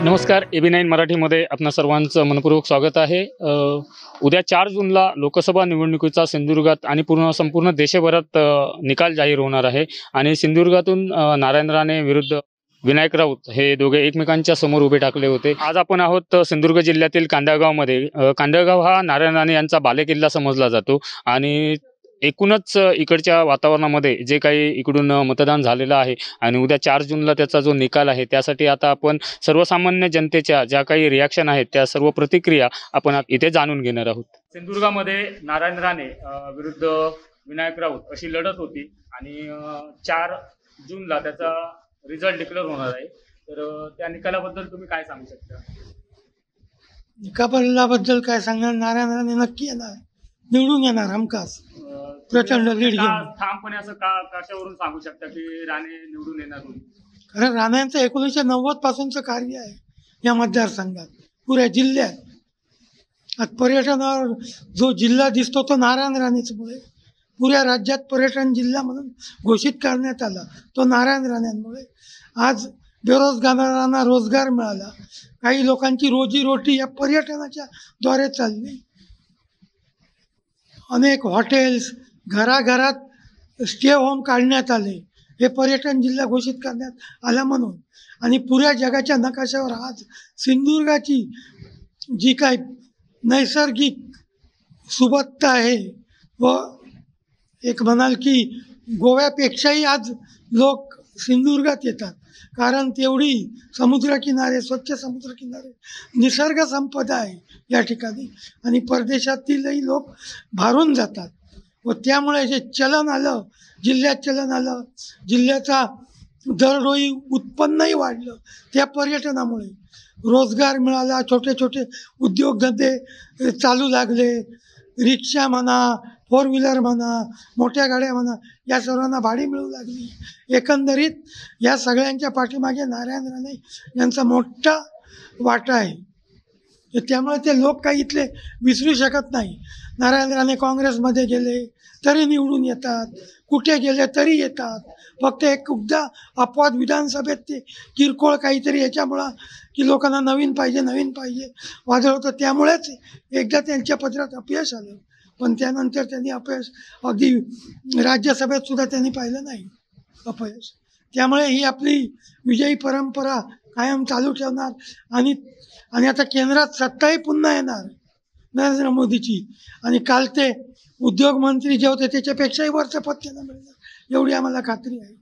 नमस्कार. AB9 मराठीमध्ये आपणा सर्वांचं मनपूर्वक स्वागत आहे. उद्या 4 जूनला लोकसभा निवडणुकीचा सिंधुदुर्गात आणि संपूर्ण देशभरात निकाल जाहीर होणार आहे आणि सिंधुदुर्गातून नारायण राणे विरुद्ध विनायक राऊत हे दोघे एकमेकांच्या समोर उभे ठाकले होते. आज आपण आहोत सिंधुदुर्ग जिल्ह्यातील कांदळगावमध्ये. कांदळगाव हा नारायण राणे यांचा बालेकिल्ला समजला जातो आणि एकूणच इकडच्या वातावरणामध्ये जे काही इकडून मतदान झालेलं आहे आणि उद्या 4 जूनला त्याचा जो निकाल आहे त्यासाठी आता आपण सर्वसामान्य जनतेच्या ज्या काही रिॲक्शन आहेत त्या सर्व प्रतिक्रिया आपण इथे जाणून घेणार आहोत. सिंधुदुर्गामध्ये नारायण राणे विरुद्ध विनायक राऊत अशी लढत होती आणि 4 जूनला त्याचा रिझल्ट डिक्लेअर होणार आहे. तर त्या निकालाबद्दल तुम्ही काय सांगू शकता? निकालाबद्दल काय सांगणार? नारायण राणे नक्की येणार, निवडून येणार हमखास, प्रचंड लीड घेऊन. ठामपणे असं कशावरून सांगू शकता की राणे निवडून येणार? कारण राणेंचं 1990 पासूनचं कार्य आहे या मतदारसंघात, पुऱ्या जिल्ह्यात. आज पर्यटनावर जो जिल्हा दिसतो तो नारायण राणेंमुळे. पुऱ्या राज्यात पर्यटन जिल्हा म्हणून घोषित करण्यात आला तो नारायण राणेंमुळे. आज बेरोजगारांना रोजगार मिळाला, काही लोकांची रोजीरोटी या पर्यटनाच्या द्वारे चालली. अनेक हॉटेल्स, घराघरात स्टे होम काढण्यात आले, हे पर्यटन जिल्हा घोषित करण्यात आला म्हणून. आणि पुऱ्या जगाच्या नकाशावर आज सिंधुदुर्गाची जी काय नैसर्गिक सुबत्ता आहे व एक म्हणाल की गोव्यापेक्षाही आज लोक सिंधुदुर्गात येतात, कारण तेवढी समुद्रकिनारे, स्वच्छ समुद्रकिनारे, निसर्ग संपदा आहे या ठिकाणी. आणि परदेशातीलही लोक भारून जातात व त्यामुळे जे चलन आलं, जिल्ह्यात चलन आलं, जिल्ह्याचा दरडोई उत्पन्नही वाढलं त्या पर्यटनामुळे. रोजगार मिळाला, छोटे छोटे उद्योगधंदे चालू लागले. रिक्षा म्हणा, 4 व्हीलर म्हणा, मोठ्या गाड्या म्हणा, या सर्वांना भाडी मिळू लागली. एकंदरीत या सगळ्यांच्या पाठीमागे नारायण राणे यांचा मोठा वाटा आहे. त्यामुळे ते लोक काही इथले विसरू शकत नाही. नारायण राणे काँग्रेसमध्ये गेले तरी निवडून येतात, कुठे गेले तरी येतात. फक्त एकदा अपवाद विधानसभेत ते किरकोळ काहीतरी याच्यामुळं की लोकांना नवीन पाहिजे वादळ होतं, त्यामुळेच एकदा त्यांच्या पत्रात अपयश आलं. पण त्यानंतर त्यांनी अपयश अगदी राज्यसभेत सुद्धा त्यांनी पाहिलं नाही अपयश. त्यामुळे ही आपली विजयी परंपरा कायम चालू ठेवणार. आणि आता केंद्रात सत्ताही पुन्हा येणार नरेंद्र मोदीची. आणि काल ते उद्योगमंत्री जे होते त्याच्यापेक्षाही वरचं पद त्यांना मिळणार एवढी आम्हाला खात्री आहे.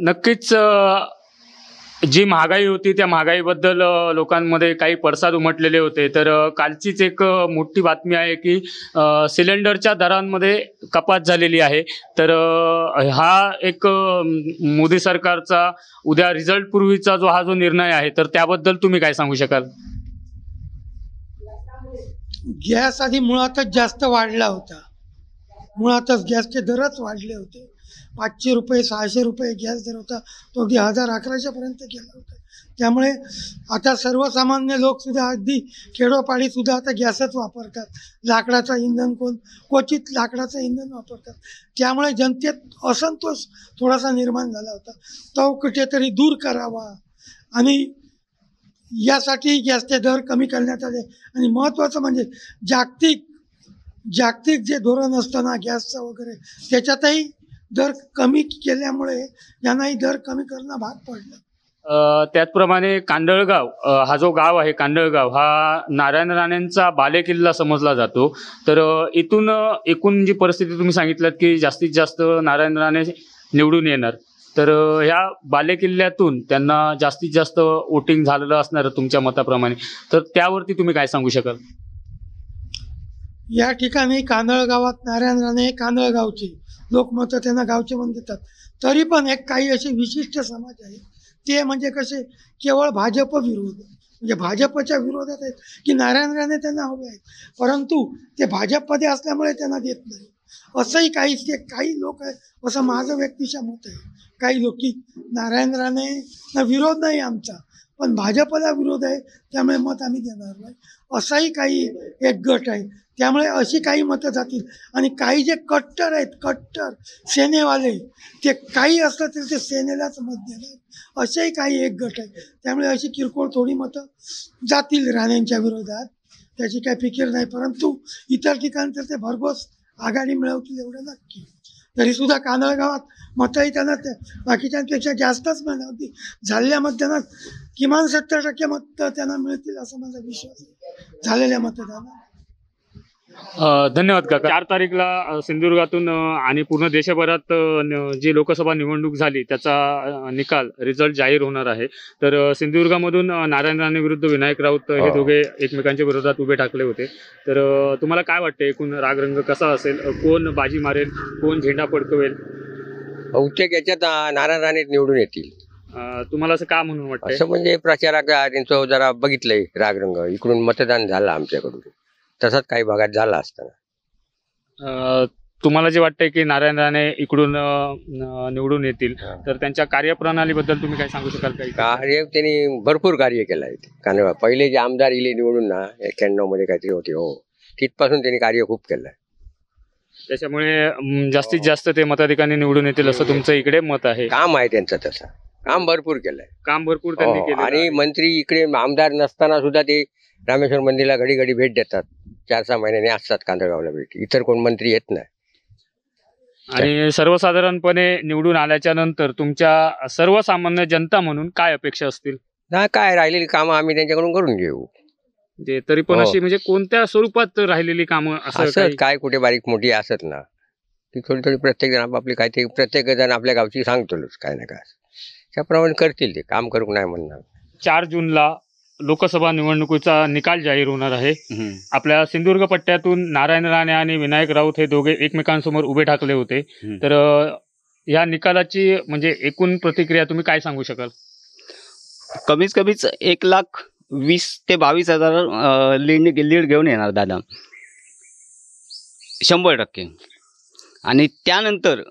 नक्कीच जी महागाई होती त्या महागाईबद्दल लोकांमध्ये काही पडसाद उमटलेले होते. तर कालचीच एक मोठी बातमी आहे की सिलेंडरच्या दरांमध्ये कपात झालेली आहे. तर हा एक मोदी सरकारचा उद्या रिझल्ट पूर्वीचा हा जो निर्णय आहे तर त्याबद्दल तुम्ही काय सांगू शकाल? गॅस आधी मुळातच जास्त वाढला होता, मुळातच गॅसचे दरच वाढले होते. 500 रुपये 600 रुपये गॅस दर होता, तो अगदी 1000-1100 पर्यंत गेला होता. त्यामुळे आता सर्वसामान्य लोकसुद्धा, अगदी खेडोपाडीसुद्धा आता गॅसच वापरतात. लाकडाचं इंधन क्वचित लाकडाचं इंधन वापरतात. त्यामुळे जनतेत असंतोष थोडासा निर्माण झाला होता. तो कुठेतरी दूर करावा आणि यासाठी गॅसचे दर कमी करण्यात आले. आणि महत्त्वाचं म्हणजे जागतिक जे धोरण असतं ना गॅसचं वगैरे, त्याच्यातही दर कमी केल्यामुळे यांनाही दर कमी करणं भाग पडलं. त्याचप्रमाणे कांदळगाव हा जो गाव आहे, कांदळगाव हा नारायण राणेंचा बालेकिल्ला समजला जातो. तर इथून एकूण जी परिस्थिती तुम्ही सांगितलं की जास्तीत जास्त नारायण राणे निवडून येणार, तर ह्या बालेकिल्ल्यातून त्यांना जास्तीत जास्त वोटिंग झालेलं असणार तुमच्या मताप्रमाणे, तर त्यावरती तुम्ही काय सांगू शकाल? या ठिकाणी कांदळगावात नारायण राणे कांदळगावचे लोकमतं त्यांना गावचे म्हणून देतात. तरी पण एक काही असे विशिष्ट समाज आहे, ते म्हणजे कसे केवळ भाजप विरोध, म्हणजे भाजपच्या विरोधात आहेत की नारायण राणे त्यांना हवे आहेत, परंतु ते भाजपमध्ये असल्यामुळे त्यांना देत नाही असंही काही लोक आहे, असं माझं व्यक्तिशः मत आहे. काही लोक की नारायण राणेंना विरोध नाही आमचा, पण भाजपला विरोध आहे त्यामुळे मत आम्ही देणार नाही, असाही काही एक गट आहे. त्यामुळे अशी काही मतं जातील आणि काही जे कट्टर आहेत, कट्टर सेनेवाले, ते काही असलं तरी ते सेनेलाच मत देणार, असेही काही एक गट आहे. त्यामुळे अशी किरकोळ थोडी मतं जातील राणेंच्या विरोधात, त्याची काही फिकीर नाही. परंतु इतर ठिकाणी तर ते भरघोस आघाडी मिळवतील एवढं नक्की. तरीसुद्धा कानळगावात मतंही त्यांना बाकीच्यांपेक्षा जास्तच मिळवती. झालेल्या मतदानात किमान 70% मतं त्यांना मिळतील असं माझा विश्वास आहे झालेल्या मतदानात. धन्यवाद काका. 4 तारीखला सिंधुदुर्गातून आणि पूर्ण देशभरात जी लोकसभा निवडणूक झाली त्याचा निकाल रिझल्ट जाहीर होणार आहे. तर सिंधुदुर्गामधून नारायण राणे विरुद्ध विनायक राऊत हे दोघे एकमेकांच्या विरोधात उभे ठाकले होते. तर तुम्हाला काय वाटते एकूण रागरंग कसा असेल, कोण बाजी मारेल, कोण झेंडा फडकवेल? बहुतेक याच्यात नारायण राणे निवडून येतील. तुम्हाला असं का म्हणून वाटतं? असं म्हणजे प्रचारात त्यांचं जरा बघितलंय रागरंग, इकडून मतदान झालं आमच्याकडून, तसंच काही भागात झाला असताना. तुम्हाला जे वाटतंय की नारायण राणे इकडून निवडून येतील, तर त्यांच्या कार्यप्रणालीबद्दल तुम्ही काय सांगू शकाल? काही कार्य त्यांनी भरपूर कार्य केलं आहे. कारण पहिले जे आमदार इले निवडून ना 91 मध्ये काहीतरी होते, हो, तिथपासून त्यांनी कार्य खूप केलं आहे. त्याच्यामुळे जास्तीत जास्त ते मताधिकांनी निवडून येतील असं तुमचं इकडे मत आहे. काम आहे त्यांचं, तसं काम भरपूर केलंय, काम भरपूर त्यांनी केलं. आणि मंत्री इकडे आमदार नसताना सुद्धा ते रामेश्वर मंदिरला घडी घडी भेट देतात. 4-6 महिन्याने असतात कांदळगावला भेट, इतर कोण मंत्री येत नाही. आणि सर्वसाधारणपणे निवडून आल्याच्या नंतर तुमच्या सर्वसामान्य जनता म्हणून काय अपेक्षा असतील? ना काय राहिलेली कामं आम्ही त्यांच्याकडून करून घेऊ. ते तरी पण अशी म्हणजे कोणत्या स्वरूपात राहिलेली कामं असं काय कुठे बारीक मोठी असत ना, ती थोडी थोडी प्रत्येक जण आपापली काय ते प्रत्येक जण आपल्या गावची सांगतोच काय ना काय, त्याप्रमाणे करतील ते, काम करू नाही म्हणणार. 4 जूनला लोकसभा निवडणुकीचा निकाल जाहीर होणार आहे. आपल्या सिंधुदुर्ग पट्ट्यातून नारायण राणे आणि विनायक राऊत हे दोघे एकमेकांसमोर उभे ठाकले होते. तर या निकालाची म्हणजे एकूण प्रतिक्रिया तुम्ही काय सांगू शकाल? कमीच 1,20,000 ते 22,000 लीड घेऊन येणार दादा, 100%. आणि त्यानंतर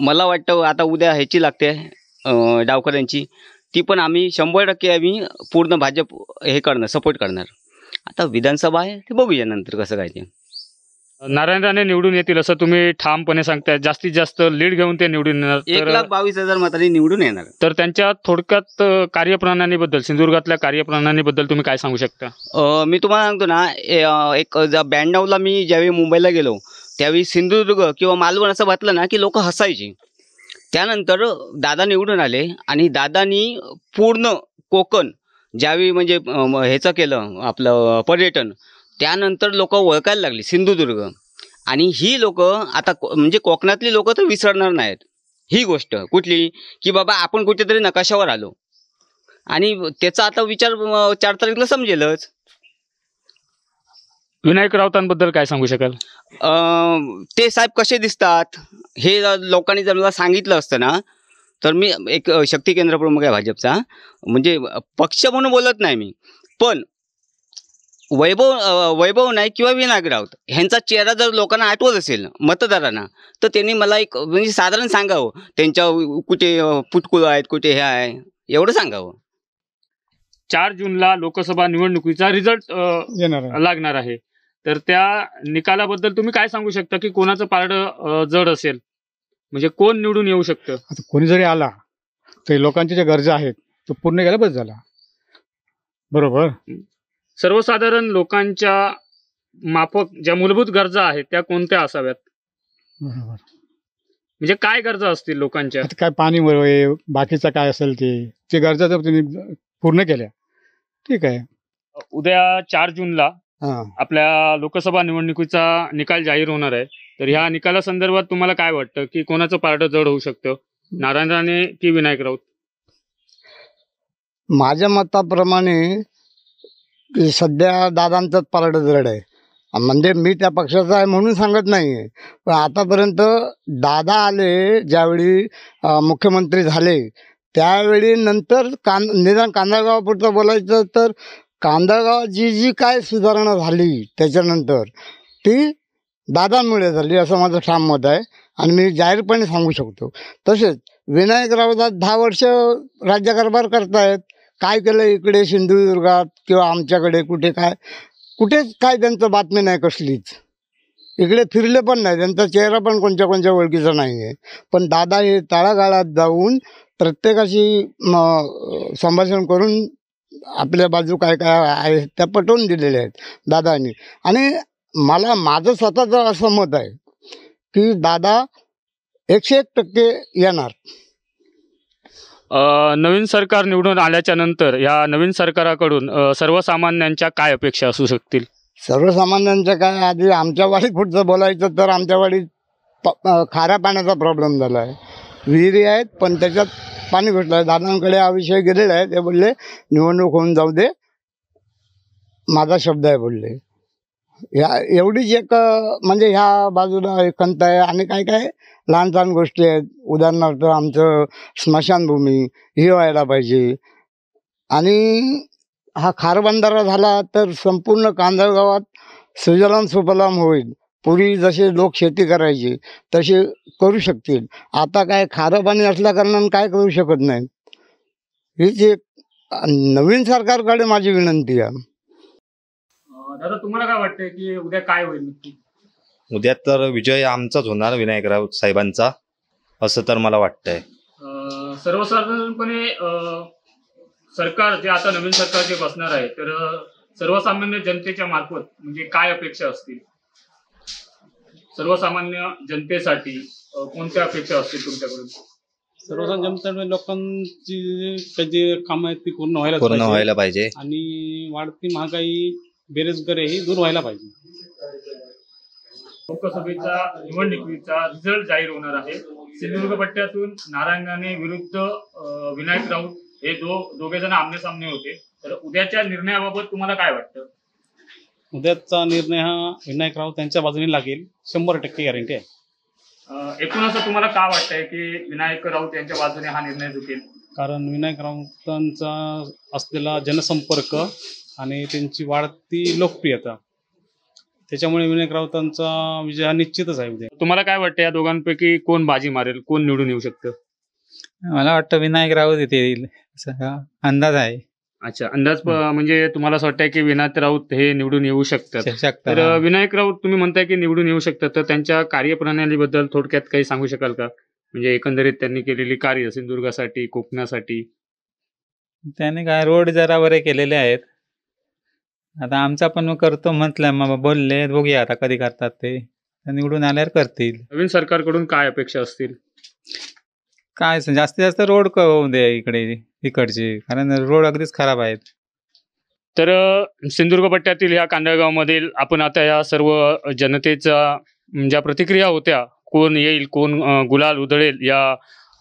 मला वाटतं आता उद्या ह्याची लागते डावकऱ्यांची, ती पण आम्ही 100% आम्ही पूर्ण भाजप हे करणार, सपोर्ट करणार. आता विधानसभा आहे ते बघूया नंतर कसं काय ते. नारायण राणे निवडून येतील असं तुम्ही ठामपणे सांगताय, जास्तीत जास्त लीड घेऊन ते निवडून येणार. 1,22,000 मतांनी निवडून येणार. तर त्यांच्या थोडक्यात कार्यप्रणालीबद्दल, सिंधुदुर्गातल्या कार्यप्रणालीबद्दल तुम्ही काय सांगू शकता? मी तुम्हाला सांगतो ना, 92ला मी ज्यावेळी मुंबईला गेलो त्यावेळी सिंधुदुर्ग किंवा मालवण असं म्हटलं ना की लोक हसायची. त्यानंतर दादा निवडून आले आणि दादानी पूर्ण कोकण ज्यावेळी म्हणजे ह्याचं केलं आपलं पर्यटन, त्यानंतर लोक ओळखायला लागली सिंधुदुर्ग. आणि ही लोक आता म्हणजे कोकणातली लोक तर विसरणार नाहीत ही गोष्ट कुठली, की बाबा आपण कुठेतरी नकाशावर आलो. आणि त्याचा आता विचार 4 तारखेला समजेलच. विनायक राऊतांबद्दल काय सांगू शकाल? ते साहेब कसे दिसतात हे लोकांनी जर मला सांगितलं असतं ना, तर मी एक शक्ती केंद्र प्रमुख आहे भाजपचा, म्हणजे पक्ष म्हणून बोलत नाही मी, पण वैभव नाईक किंवा विनायक राऊत ह्यांचा चेहरा जर लोकांना आठवत असेल मतदारांना, तर त्यांनी मला एक म्हणजे साधारण सांगावं त्यांच्या कुठे पुटकुळ आहेत, कुठे हे आहे, एवढं सांगावं. 4 जूनला लोकसभा निवडणुकीचा रिझल्ट लागणार आहे. तर त्या निकालाबद्दल तुम्ही काय सांगू शकता की कोणाचं पारडं जड असेल, म्हणजे कोण निवडून येऊ शकतं? आता कोणी जरी आला तर लोकांच्या ज्या गरजा आहेत तो पूर्ण केला बस झाला. बरोबर. सर्वसाधारण लोकांच्या माफक ज्या मूलभूत गरजा आहेत त्या कोणत्या असाव्यात? बरोबर. म्हणजे काय गरजा असतील लोकांच्या? आता काय पाणी वगैरे बाकीचं काय असेल ते गरजा जर तुम्ही पूर्ण केल्या ठीक आहे. उद्या 4 जूनला आपल्या लोकसभा निवडणुकीचा निकाल जाहीर होणार आहे. तर ह्या निकाला संदर्भात तुम्हाला काय वाटतं की कोणाचं पारडं जड होऊ शकतं, नारायण राणे की विनायक राऊत? माझ्या मताप्रमाणे सध्या दादांचंच पारडं जड आहे. म्हणजे मी त्या पक्षाचा आहे म्हणून सांगत नाही आहे, पण आतापर्यंत दादा आले ज्यावेळी मुख्यमंत्री झाले त्यावेळी नंतर निदान कांदळगावापुरतं बोलायचं तर कांदळगावात जी काय सुधारणा झाली त्याच्यानंतर ती दादांमुळे झाली असं माझं ठाम मत आहे. आणि मी जाहीरपणे सांगू शकतो. तसेच विनायक राऊत 10 वर्ष राज्यकारभार करतायत, काय केलं इकडे सिंधुदुर्गात किंवा आमच्याकडे कुठेच काय त्यांचं बातमी नाही कसलीच. इकडे फिरले पण नाही, त्यांचा चेहरा पण कोणत्या कोणत्या ओळखीचा नाही आहे. पण दादा हे तळागाळात जाऊन प्रत्येकाशी संभाषण करून आपल्या बाजू काय काय आहे त्या पटवून दिलेल्या आहेत दादानी. आणि माझं स्वतःचं असं मत आहे की दादा 101% येणार. नवीन सरकार निवडून आल्याच्या नंतर या नवीन सरकाराकडून सर्वसामान्यांच्या काय अपेक्षा असू शकतील? सर्वसामान्यांच्या काय, आधी आमच्या वाडीत पुढचं बोलायचं तर आमच्या वाडीत खाऱ्या पाण्याचा प्रॉब्लेम झाला आहे. विहिरी आहेत पण त्याच्यात पाणी घुसलं आहे. दादांकडे हा विषय गेलेला आहे. ते बोलले निवडणूक होऊन जाऊ दे, माझा शब्द आहे बोलले. एवढीच एक म्हणजे ह्या बाजूला एक खंत आहे. आणि काय काय लहान लहान गोष्टी आहेत. उदाहरणार्थ आमचं स्मशानभूमी ही व्हायला पाहिजे. आणि हा खारबंधारा झाला तर संपूर्ण कांदळगावात सुजलाम सुफलाम होईल. पूर्वी जसे लोक शेती करायची तसे करू शकतील. आता काय खारं पाणी असल्या कारणानं काय करू शकत नाही. हीच एक नवीन सरकारकडे माझी विनंती आहे. दादा, तुम्हाला काय वाटतंय की उद्या काय होईल नक्की? उद्या तर विजय आमचाच होणार, विनायक राऊत साहेबांचा, असं तर मला वाटतंय. सर्वसाधारणपणे सरकार जे आता नवीन सरकार जे बसणार आहे तर सर्वसामान्य जनतेच्या मार्फत म्हणजे काय अपेक्षा असतील? सर्वसामान्य जनतेसाठी कोणत्या अपेक्षा असतील तुमच्याकडून? सर्वसामान्य जनता लोकांची जी कामं आहेत ती पूर्ण व्हायला पाहिजे. आणि वाढती महागाई, बेरोजगारी ही दूर व्हायला पाहिजे. लोकसभेच्या निवडणुकीचा रिझल्ट जाहीर होणार आहे. सिंधुदुर्ग पट्ट्यातून नारायणगाणे विरुद्ध विनायक राऊत हे दोघे जण आमने सामने होते. तर उद्याच्या निर्णयाबाबत तुम्हाला काय वाटतं? उद्याचा निर्णय हा विनायक राऊत यांच्या बाजूने लागेल, 100% गॅरंटी आहे. एकूण असं तुम्हाला काय वाटतंय की विनायक राऊत यांच्या बाजूने हा निर्णय झुकेल? कारण विनायक राऊतांचा असलेला जनसंपर्क आणि त्यांची वाढती लोकप्रियता, त्याच्यामुळे विनायक राऊतांचा विजय हा निश्चितच आहे उद्या. तुम्हाला काय वाटतं या दोघांपैकी कोण बाजी मारेल, कोण निवडून येऊ शकतं? मला वाटतं विनायक राऊत येतील असा अंदाज आहे. अच्छा, अंदाज म्हणजे तुम्हाला असं वाटतंय की विनायक राऊत हे निवडून येऊ शकतात. तर विनायक राऊत तुम्ही म्हणताय की निवडून येऊ शकतात, तर त्यांच्या कार्यप्रणालीबद्दल थोडक्यात काही सांगू शकाल का? म्हणजे एकंदरीत त्यांनी केलेली कार्य सिंधुदुर्गासाठी, कोकणासाठी. त्याने काय रोड जरा बरे केलेले आहेत. आता आमचा पण करतो म्हटलं, मग बोलले, बघूया आता कधी करतात ते. निवडून आल्यावर करतील. नवीन सरकारकडून काय अपेक्षा असतील? काय जास्तीत जास्त रोड होऊ दे इकडचे, कारण रोड अगदीच खराब आहेत. तर सिंधुदुर्ग पट्ट्यातील ह्या कांदळगावमधील आपण आता या सर्व जनतेचा ज्या प्रतिक्रिया होत्या, कोण येईल, कोण गुलाल उधळेल या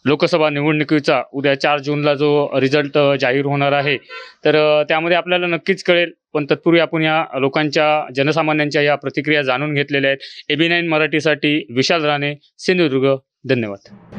लोकसभा निवडणुकीचा उद्या 4 जूनला जो रिझल्ट जाहीर होणार आहे, तर त्यामध्ये आपल्याला नक्कीच कळेल. पण तत्पूर्वी आपण या लोकांच्या, जनसामान्यांच्या या प्रतिक्रिया जाणून घेतलेल्या आहेत. AB9 मराठीसाठी विशाल राणे, सिंधुदुर्ग. धन्यवाद.